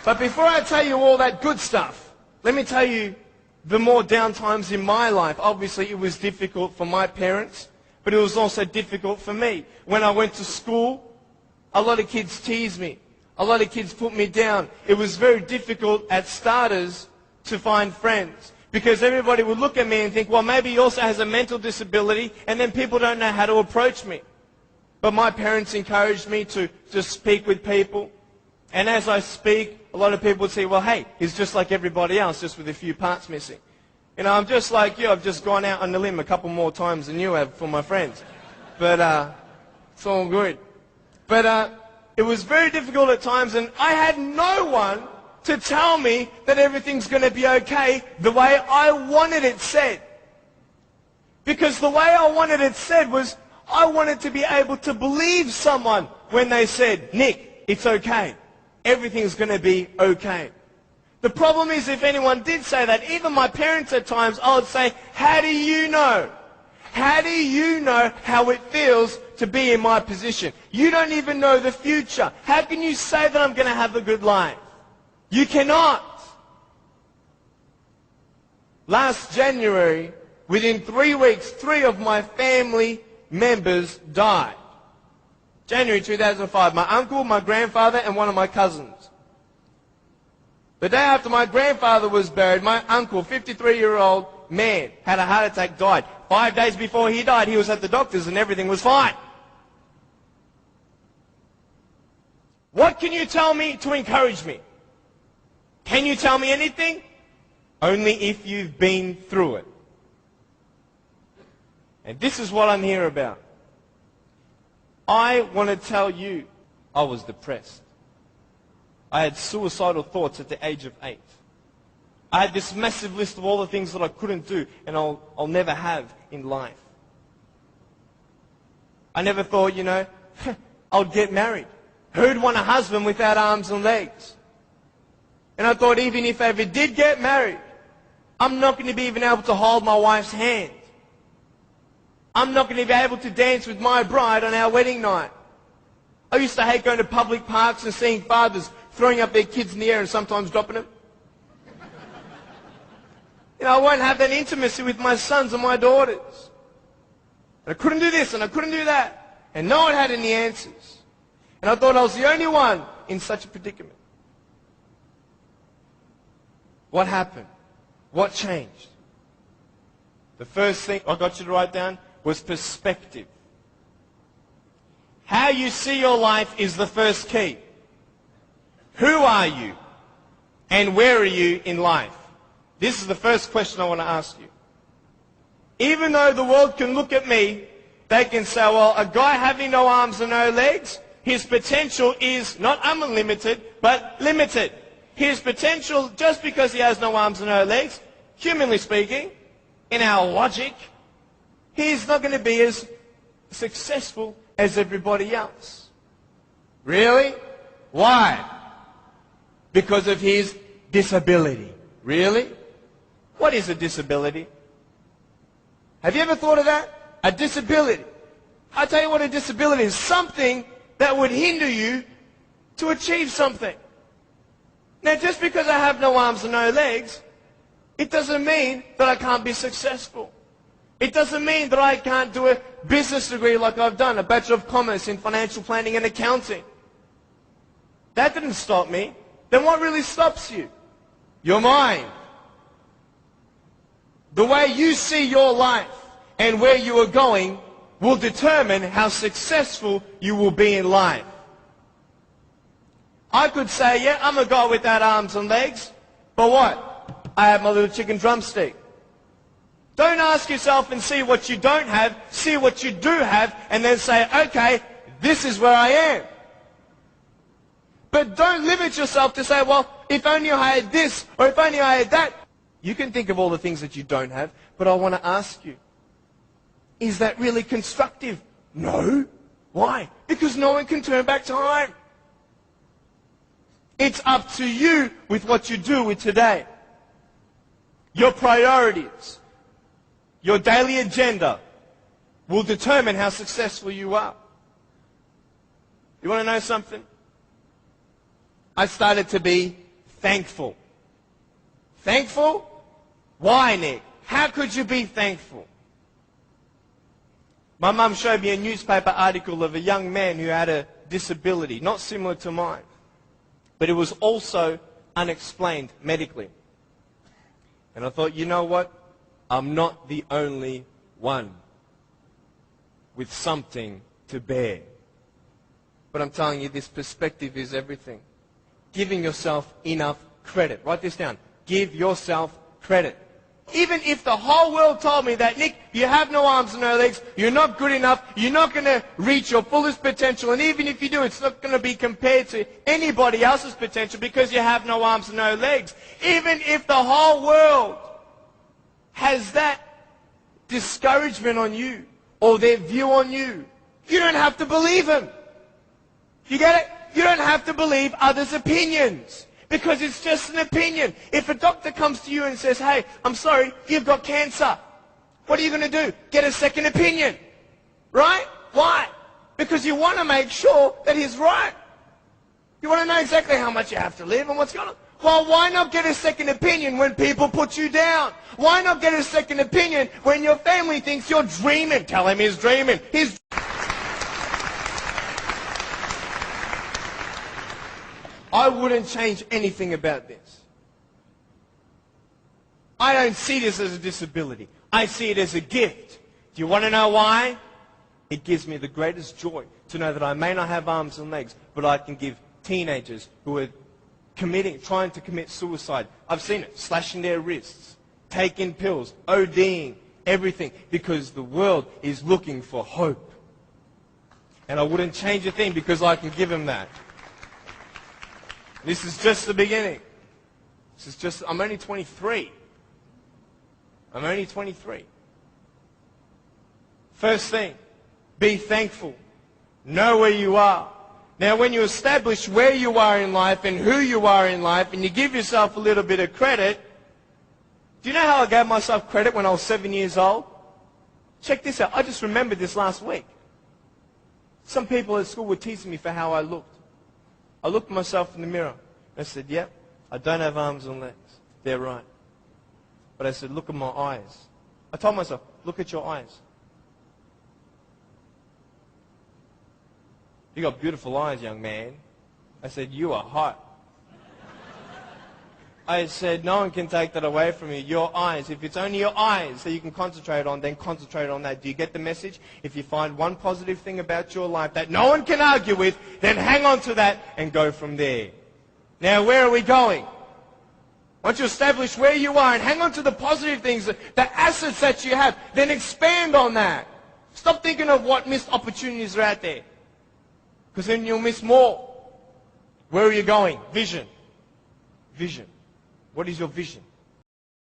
But before I tell you all that good stuff, let me tell you the more down times in my life. Obviously, it was difficult for my parents, but it was also difficult for me. When I went to school, a lot of kids teased me. A lot of kids put me down. It was very difficult at starters to find friends, because everybody would look at me and think, well, maybe he also has a mental disability, and then people don't know how to approach me. But my parents encouraged me to speak with people. And as I speak, a lot of people would say, well, hey, he's just like everybody else, just with a few parts missing. You know, I'm just like you. I've just gone out on the limb a couple more times than you have for my friends. But it's all good. But it was very difficult at times, and I had no one to tell me that everything's going to be okay the way I wanted it said. Because the way I wanted it said was, I wanted to be able to believe someone when they said, Nick, it's okay. Everything's going to be okay. The problem is, if anyone did say that, even my parents at times, I would say, how do you know? How do you know how it feels to be in my position? You don't even know the future. How can you say that I'm going to have a good life? You cannot. Last January, within 3 weeks, 3 of my family members died. January 2005, my uncle, my grandfather, and one of my cousins. The day after my grandfather was buried, my uncle, 53-year-old man, had a heart attack, died. 5 days before he died, he was at the doctor's and everything was fine. What can you tell me to encourage me? Can you tell me anything? Only if you've been through it. And this is what I'm here about. I want to tell you, I was depressed. I had suicidal thoughts at the age of 8. I had this massive list of all the things that I couldn't do and I'll never have in life. I never thought, you know, I'll get married. Who'd want a husband without arms and legs? And I thought, even if I ever did get married, I'm not going to be even able to hold my wife's hand. I'm not going to be able to dance with my bride on our wedding night. I used to hate going to public parks and seeing fathers throwing up their kids in the air and sometimes dropping them. You know, I won't have that intimacy with my sons and my daughters. And I couldn't do this and I couldn't do that. And no one had any answers. And I thought I was the only one in such a predicament. What happened? What changed? The first thing I got you to write down was perspective. How you see your life is the first key. Who are you? And where are you in life? This is the first question I want to ask you. Even though the world can look at me, they can say, well, a guy having no arms and no legs, his potential is not unlimited, but limited. His potential, just because he has no arms and no legs, humanly speaking, in our logic, he's not going to be as successful as everybody else. Really? Why? Because of his disability. Really? What is a disability? Have you ever thought of that? A disability. I'll tell you what a disability is. Something that would hinder you to achieve something. Now, just because I have no arms and no legs, it doesn't mean that I can't be successful. It doesn't mean that I can't do a business degree like I've done, a Bachelor of Commerce in Financial Planning and Accounting. That didn't stop me. Then what really stops you? Your mind. The way you see your life and where you are going will determine how successful you will be in life. I could say, yeah, I'm a guy without arms and legs, but what? I have my little chicken drumstick. Don't ask yourself and see what you don't have, see what you do have, and then say, okay, this is where I am. But don't limit yourself to say, well, if only I had this, or if only I had that. You can think of all the things that you don't have, but I want to ask you, is that really constructive? No. Why? Because no one can turn back time. It's up to you with what you do with today. Your priorities, your daily agenda will determine how successful you are. You want to know something? I started to be thankful. Thankful? Why, Nick? How could you be thankful? My mum showed me a newspaper article of a young man who had a disability, not similar to mine, but it was also unexplained medically. And I thought, you know what? I'm not the only one with something to bear. But I'm telling you, this perspective is everything. Giving yourself enough credit. Write this down. Give yourself credit. Even if the whole world told me that, Nick, you have no arms and no legs, you're not good enough, you're not going to reach your fullest potential, and even if you do, it's not going to be compared to anybody else's potential because you have no arms and no legs. Even if the whole world has that discouragement on you or their view on you, you don't have to believe them. You get it? You don't have to believe others' opinions. Because it's just an opinion. If a doctor comes to you and says, hey, I'm sorry, you've got cancer. What are you going to do? Get a second opinion. Right? Why? Because you want to make sure that he's right. You want to know exactly how much you have to live and what's going on. Well, why not get a second opinion when people put you down? Why not get a second opinion when your family thinks you're dreaming? Tell him he's dreaming. I wouldn't change anything about this. I don't see this as a disability. I see it as a gift. Do you want to know why? It gives me the greatest joy to know that I may not have arms and legs, but I can give teenagers who are trying to commit suicide. I've seen it, slashing their wrists, taking pills, ODing, everything, because the world is looking for hope. And I wouldn't change a thing because I can give them that. This is just the beginning. I'm only 23. I'm only 23. First thing, be thankful. Know where you are. Now, when you establish where you are in life and who you are in life, and you give yourself a little bit of credit, do you know how I gave myself credit when I was 7 years old? Check this out. I just remembered this last week. Some people at school were teasing me for how I looked. I looked at myself in the mirror. I said, yep, I don't have arms and legs. They're right. But I said, look at my eyes. I told myself, look at your eyes. You got beautiful eyes, young man. I said, you are hot. I said, no one can take that away from you. Your eyes. If it's only your eyes that you can concentrate on, then concentrate on that. Do you get the message? If you find one positive thing about your life that no one can argue with, then hang on to that and go from there. Now, where are we going? Once you establish where you are and hang on to the positive things, the assets that you have, then expand on that. Stop thinking of what missed opportunities are out there. Because then you'll miss more. Where are you going? Vision. Vision. What is your vision?